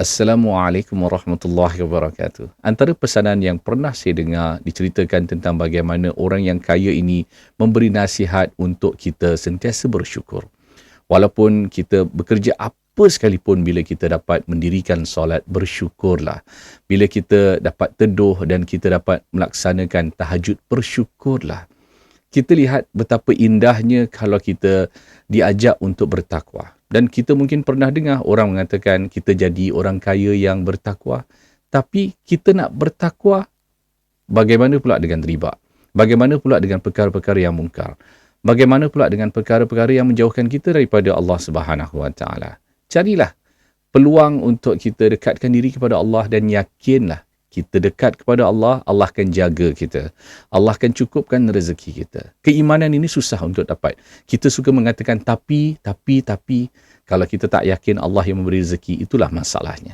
Assalamualaikum warahmatullahi wabarakatuh. Antara pesanan yang pernah saya dengar diceritakan tentang bagaimana orang yang kaya ini memberi nasihat untuk kita sentiasa bersyukur. Walaupun kita bekerja apa sekalipun, bila kita dapat mendirikan solat, bersyukurlah. Bila kita dapat teduh dan kita dapat melaksanakan tahajud, bersyukurlah. Kita lihat betapa indahnya kalau kita diajak untuk bertakwa. Dan kita mungkin pernah dengar orang mengatakan kita jadi orang kaya yang bertakwa. Tapi kita nak bertakwa, bagaimana pula dengan riba? Bagaimana pula dengan perkara-perkara yang mungkar? Bagaimana pula dengan perkara-perkara yang menjauhkan kita daripada Allah Subhanahu Wa Taala? Carilah peluang untuk kita dekatkan diri kepada Allah dan yakinlah kita dekat kepada Allah, Allah akan jaga kita. Allah akan cukupkan rezeki kita. Keimanan ini susah untuk dapat. Kita suka mengatakan tapi. Kalau kita tak yakin Allah yang memberi rezeki, itulah masalahnya.